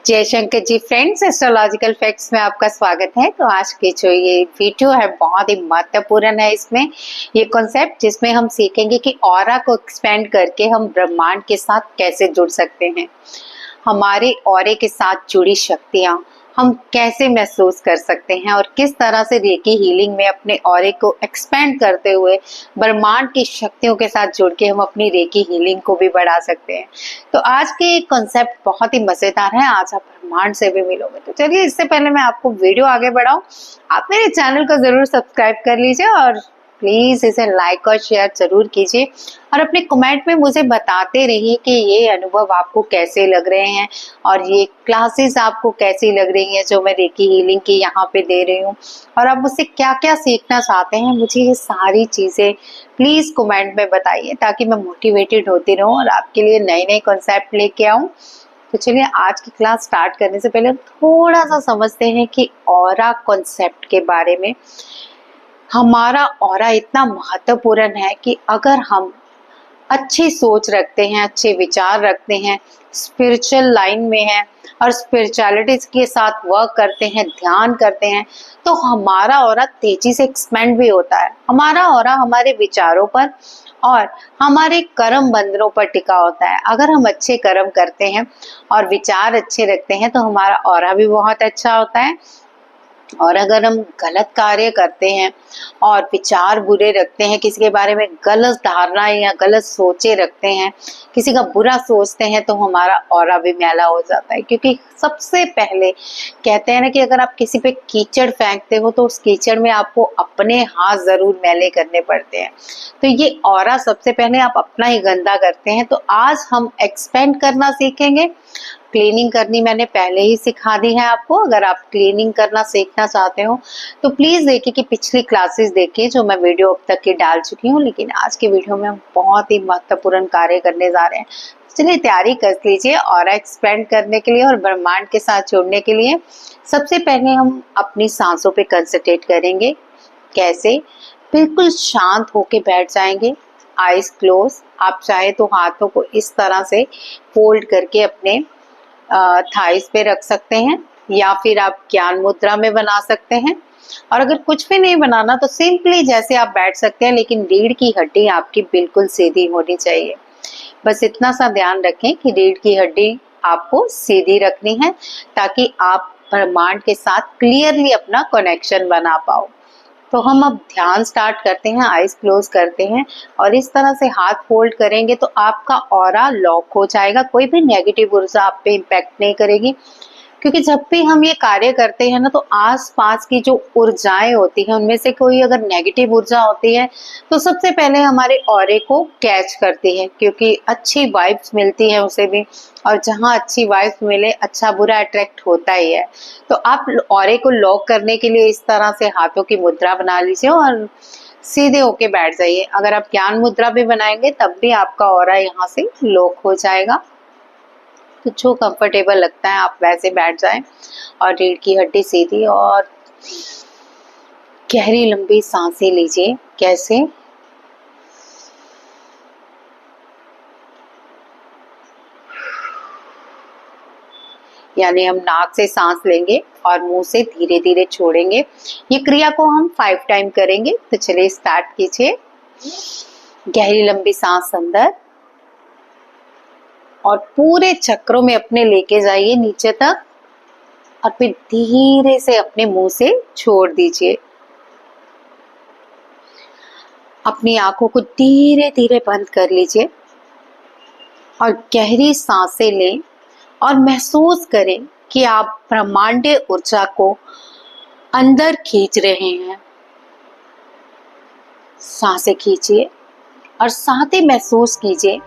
जयशंकर जी friends, astrological facts में आपका स्वागत है। तो आज की जो ये वीडियो है बहुत ही महत्वपूर्ण है। इसमें ये कॉन्सेप्ट जिसमें हम सीखेंगे कि ऑरा को एक्सपेंड करके हम ब्रह्मांड के साथ कैसे जुड़ सकते हैं, हमारे ऑरे के साथ जुड़ी शक्तियां हम कैसे महसूस कर सकते हैं और किस तरह से रेकी हीलिंग में अपने ऑरे को एक्सपेंड करते हुए ब्रह्मांड की शक्तियों के साथ जुड़ के हम अपनी रेकी हीलिंग को भी बढ़ा सकते हैं। तो आज के कॉन्सेप्ट बहुत ही मजेदार है, आज आप ब्रह्मांड से भी मिलोगे। तो चलिए, इससे पहले मैं आपको वीडियो आगे बढ़ाऊं, आप मेरे चैनल को जरूर सब्सक्राइब कर लीजिए और प्लीज इसे लाइक और शेयर जरूर कीजिए और अपने कमेंट में मुझे बताते रहिए कि ये अनुभव आपको कैसे लग रहे हैं और ये क्लासेस आपको कैसी लग रही हैं जो मैं रेकी हीलिंग की यहाँ पे दे रही हूँ, और आप मुझसे क्या क्या सीखना चाहते हैं। मुझे ये सारी चीजें प्लीज कमेंट में बताइए ताकि मैं मोटिवेटेड होती रहूँ और आपके लिए नए नए कॉन्सेप्ट लेके आऊँ। तो चलिए, आज की क्लास स्टार्ट करने से पहले थोड़ा सा समझते हैं कि ऑरा कॉन्सेप्ट के बारे में। हमारा ऑरा इतना महत्वपूर्ण है कि अगर हम अच्छी सोच रखते हैं, अच्छे विचार रखते हैं, स्पिरिचुअल लाइन में हैं और स्पिरिचुअलिटी के साथ वर्क करते हैं, ध्यान करते हैं, तो हमारा ऑरा तेजी से एक्सपेंड भी होता है। हमारा ऑरा हमारे विचारों पर और हमारे कर्म बंधनों पर टिका होता है। अगर हम अच्छे कर्म करते हैं और विचार अच्छे रखते हैं तो हमारा ऑरा भी बहुत अच्छा होता है, और अगर हम गलत कार्य करते हैं और विचार बुरे रखते हैं, किसी के बारे में गलत धारणाएं या गलत सोचे रखते हैं, किसी का बुरा सोचते हैं, तो हमारा ऑरा भी मैला हो जाता है। क्योंकि सबसे पहले कहते हैं ना कि अगर आप किसी पे कीचड़ फेंकते हो तो उस कीचड़ में आपको अपने हाथ जरूर मैले करने पड़ते हैं। तो ये ऑरा सबसे पहले आप अपना ही गंदा करते हैं। तो आज हम एक्सपेंड करना सीखेंगे। क्लीनिंग करनी मैंने पहले ही सिखा दी है आपको। अगर आप क्लीनिंग करना सीखना चाहते हो तो प्लीज देखिए कि पिछली क्लासेस देखिए जो मैं वीडियो अब तक की डाल चुकी हूँ। लेकिन आज के वीडियो में हम बहुत ही महत्वपूर्ण कार्य करने जा रहे हैं। चलिए, तैयारी कर लीजिए ऑरा एक्सपेंड करने के लिए और ब्रह्मांड के साथ जुड़ने के लिए। सबसे पहले हम अपनी सांसों पे कंसंट्रेट करेंगे। कैसे? बिल्कुल शांत होके बैठ जाएंगे, आईज क्लोज। आप चाहे तो हाथों को इस तरह से फोल्ड करके अपने थाइस पे रख सकते हैं या फिर आप ज्ञान मुद्रा में बना सकते हैं। और अगर कुछ भी नहीं बनाना तो सिंपली जैसे आप बैठ सकते हैं, लेकिन रीढ़ की हड्डी आपकी बिल्कुल सीधी होनी चाहिए। बस इतना सा ध्यान रखें कि रीढ़ की हड्डी आपको सीधी रखनी है ताकि आप ब्रह्मांड के साथ क्लियरली अपना कनेक्शन बना पाओ। तो हम अब ध्यान स्टार्ट करते हैं, आईज क्लोज करते हैं और इस तरह से हाथ फोल्ड करेंगे तो आपका ऑरा लॉक हो जाएगा। कोई भी नेगेटिव ऊर्जा आप पे इम्पैक्ट नहीं करेगी, क्योंकि जब भी हम ये कार्य करते हैं ना तो आसपास की जो ऊर्जाएं होती हैं उनमें से कोई अगर नेगेटिव ऊर्जा होती है तो सबसे पहले हमारे ऑरे को कैच करती है, क्योंकि अच्छी वाइब्स मिलती है उसे भी, और जहाँ अच्छी वाइब्स मिले अच्छा बुरा अट्रैक्ट होता ही है। तो आप ऑरे को लॉक करने के लिए इस तरह से हाथों की मुद्रा बना लीजिए और सीधे होके बैठ जाइए। अगर आप ज्ञान मुद्रा भी बनाएंगे तब भी आपका ऑरा यहाँ से लॉक हो जाएगा। तो जो कंफर्टेबल लगता है आप वैसे बैठ जाएं और रीढ़ की हड्डी सीधी, और गहरी लंबी सांसें लीजिए। कैसे? यानी हम नाक से सांस लेंगे और मुंह से धीरे धीरे छोड़ेंगे। ये क्रिया को हम 5 टाइम करेंगे। तो चलिए स्टार्ट कीजिए। गहरी लंबी सांस अंदर और पूरे चक्रों में अपने लेके जाइए नीचे तक, और फिर धीरे से अपने मुंह से छोड़ दीजिए। अपनी आंखों को धीरे धीरे बंद कर लीजिए और गहरी सांसें लें और महसूस करें कि आप ब्रह्मांडीय ऊर्जा को अंदर खींच रहे हैं। सांसें खींचिए और साथ ही महसूस कीजिए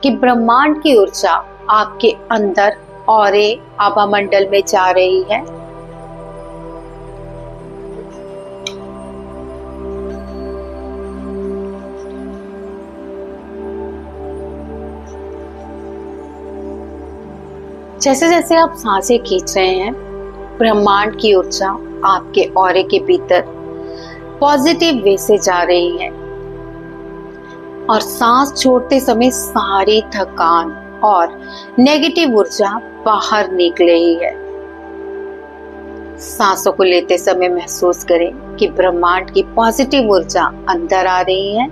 कि ब्रह्मांड की ऊर्जा आपके अंदर ऑरे आभा मंडल में जा रही है। जैसे जैसे आप सांसें खींच रहे हैं, ब्रह्मांड की ऊर्जा आपके ऑरे के भीतर पॉजिटिव वे से जा रही है और सांस छोड़ते समय सारी थकान और नेगेटिव ऊर्जा बाहर निकल रही है। सांसों को लेते समय महसूस करें कि ब्रह्मांड की पॉजिटिव ऊर्जा अंदर आ रही है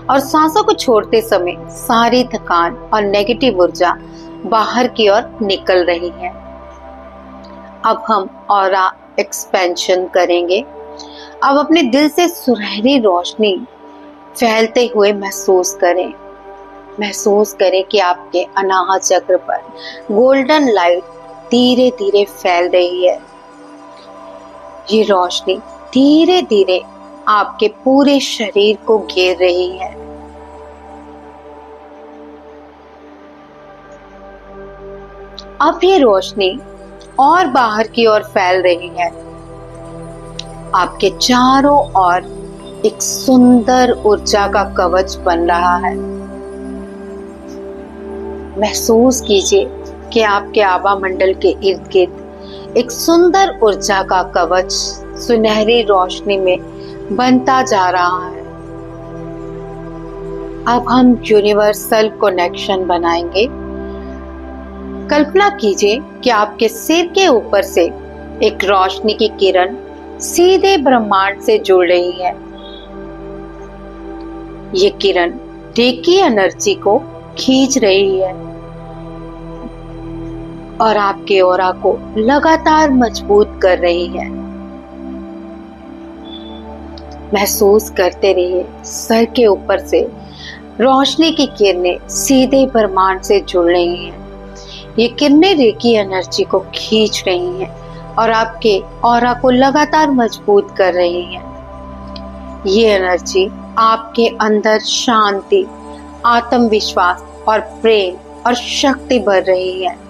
और सांसों को छोड़ते समय सारी थकान और नेगेटिव ऊर्जा बाहर की ओर निकल रही है। अब हम ऑरा एक्सपेंशन करेंगे। अब अपने दिल से सुनहरी रोशनी फैलते हुए महसूस करें। महसूस करें कि आपके अनाहत चक्र पर गोल्डन लाइट धीरे धीरे फैल रही है। ये रोशनी धीरे धीरे आपके पूरे शरीर को घेर रही है। अब ये रोशनी और बाहर की ओर फैल रही है। आपके चारों ओर एक सुंदर ऊर्जा का कवच बन रहा है। महसूस कीजिए कि आपके आभा मंडल के इर्द गिर्द एक सुंदर ऊर्जा का कवच सुनहरी रोशनी में बनता जा रहा है। अब हम यूनिवर्सल कनेक्शन बनाएंगे। कल्पना कीजिए कि आपके सिर के ऊपर से एक रोशनी की किरण सीधे ब्रह्मांड से जुड़ रही है। ये किरण रेकी एनर्जी को खींच रही है और आपके ऑरा को लगातार मजबूत कर रही है। महसूस करते रहिए सर के ऊपर से रोशनी की किरणें सीधे ब्रह्मांड से जुड़ रही हैं। ये किरणें रेकी एनर्जी को खींच रही हैं और आपके ऑरा को लगातार मजबूत कर रही हैं। ये एनर्जी आपके अंदर शांति, आत्मविश्वास और प्रेम और शक्ति भर रही है।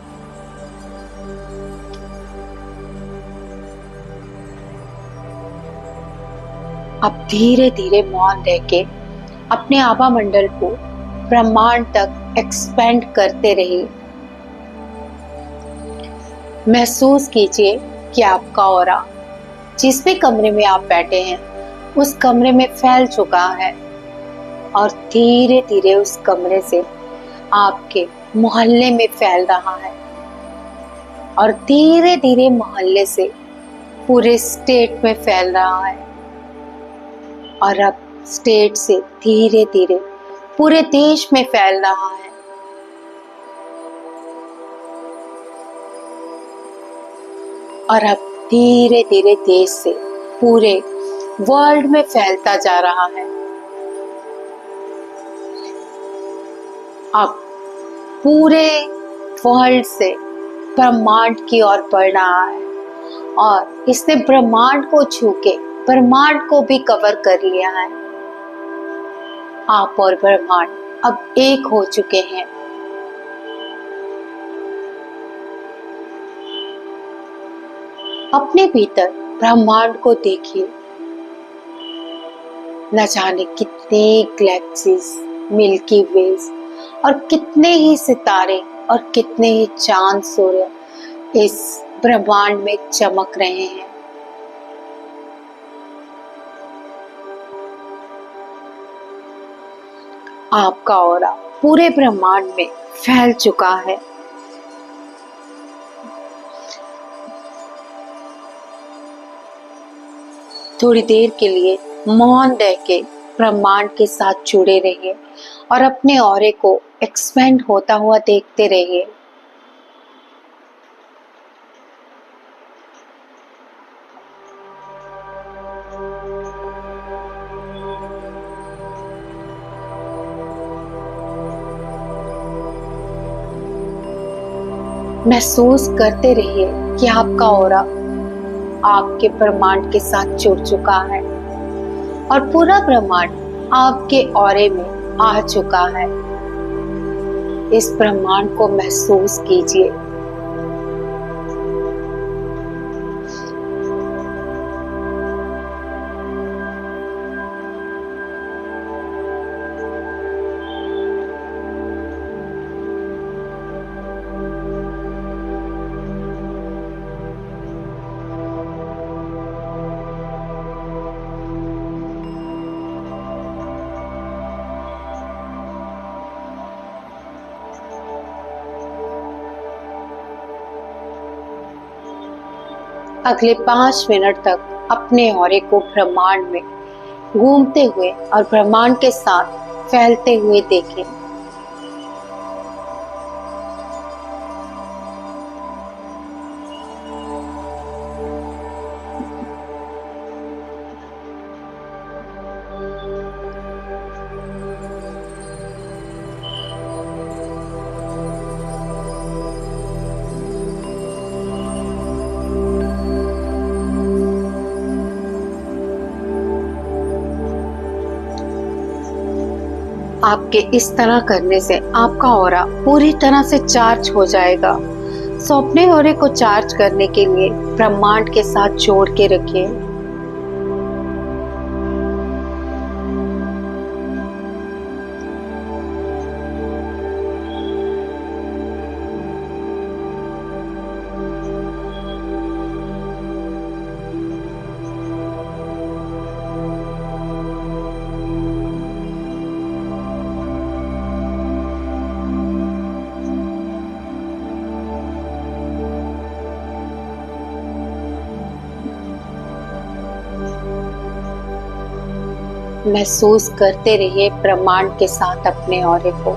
अब धीरे धीरे मौन रह के अपने आभा मंडल को ब्रह्मांड तक एक्सपेंड करते रहिए। महसूस कीजिए कि आपका ऑरा जिस भी कमरे में आप बैठे हैं उस कमरे में फैल चुका है और धीरे धीरे उस कमरे से आपके मोहल्ले में फैल रहा है और धीरे धीरे मोहल्ले से पूरे स्टेट में फैल रहा है और अब स्टेट से धीरे धीरे पूरे देश में फैल रहा है। और अब धीरे धीरे देश से पूरे वर्ल्ड में फैलता जा रहा है। अब पूरे वर्ल्ड से ब्रह्मांड की ओर बढ़ रहा है और इसने ब्रह्मांड को छू के ब्रह्मांड को भी कवर कर लिया है। आप और ब्रह्मांड अब एक हो चुके हैं। अपने भीतर ब्रह्मांड को देखिए। न जाने कितने गैलेक्सीज, मिल्की वेज और कितने ही सितारे और कितने ही चांद सूर्य इस ब्रह्मांड में चमक रहे हैं। आपका ऑरा पूरे ब्रह्मांड में फैल चुका है। थोड़ी देर के लिए मौन रह के ब्रह्मांड के साथ जुड़े रहिए और अपने ऑरे को एक्सपेंड होता हुआ देखते रहिए। महसूस करते रहिए कि आपका ऑरा आपके ब्रह्मांड के साथ जुड़ चुका है और पूरा ब्रह्मांड आपके ऑरे में आ चुका है। इस ब्रह्मांड को महसूस कीजिए। अगले 5 मिनट तक अपने ऑरे को ब्रह्मांड में घूमते हुए और ब्रह्मांड के साथ फैलते हुए देखें। आपके इस तरह करने से आपका ऑरा पूरी तरह से चार्ज हो जाएगा। सो अपने ऑरे को चार्ज करने के लिए ब्रह्मांड के साथ जोड़ के रखिए। महसूस करते रहिए ब्रह्मांड के साथ अपने ऑरे को,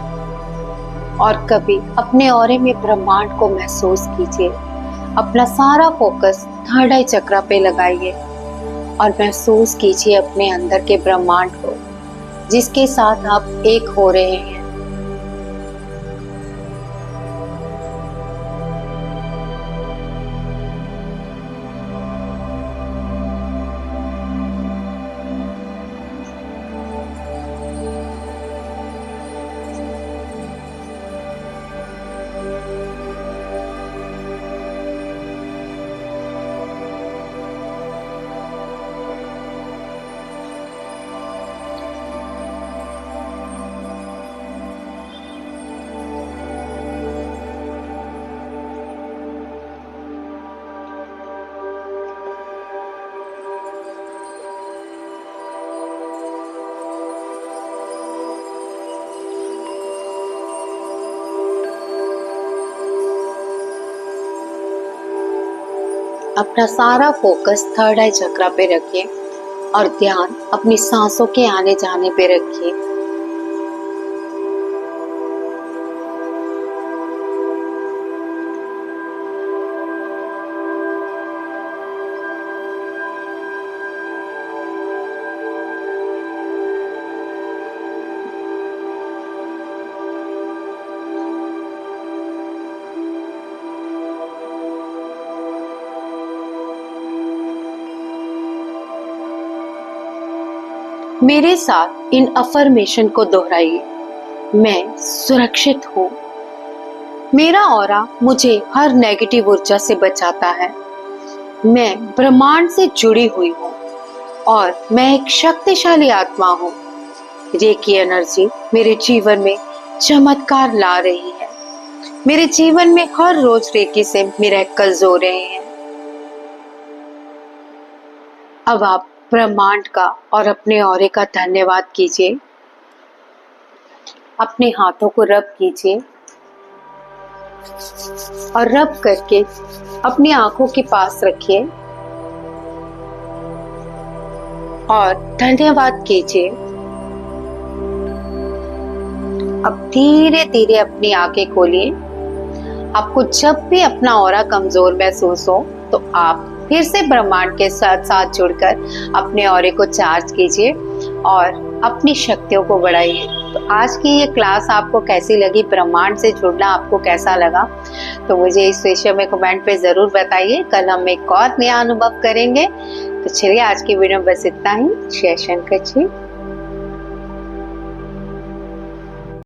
और कभी अपने ऑरे में ब्रह्मांड को महसूस कीजिए। अपना सारा फोकस थर्ड आई चक्र पे लगाइए और महसूस कीजिए अपने अंदर के ब्रह्मांड को जिसके साथ आप एक हो रहे हैं। अपना सारा फोकस थर्ड आई चक्र पे रखिए और ध्यान अपनी सांसों के आने जाने पे रखिए। मेरे साथ इन अफर्मेशन को दोहराइए। मैं सुरक्षित हूँ। मेरा ऑरा मुझे हर नेगेटिव ऊर्जा से बचाता है। मैं ब्रह्मांड से जुड़ी हुई हूँ और मैं एक शक्तिशाली आत्मा हूँ। रेकी एनर्जी मेरे जीवन में चमत्कार ला रही है। मेरे जीवन में हर रोज रेकी से मिरेकल्स हो रहे हैं। अब आप ब्रह्मांड का और अपने ऑरे का धन्यवाद कीजिए। अपने हाथों को रब कीजिए और रब करके अपनी आंखों के पास रखिए और धन्यवाद कीजिए। अब धीरे धीरे अपनी आंखें खोलिए। आपको जब भी अपना ऑरा कमजोर महसूस हो तो आप फिर से ब्रह्मांड के साथ जुड़कर अपने ऑरे को चार्ज कीजिए और अपनी शक्तियों को बढ़ाइए। तो आज की ये क्लास आपको कैसी लगी, ब्रह्मांड से जुड़ना आपको कैसा लगा, तो मुझे इस विषय में कमेंट पे जरूर बताइए। कल हम एक और नया अनुभव करेंगे। तो चलिए आज की वीडियो में बस इतना ही। जय शंकर जी।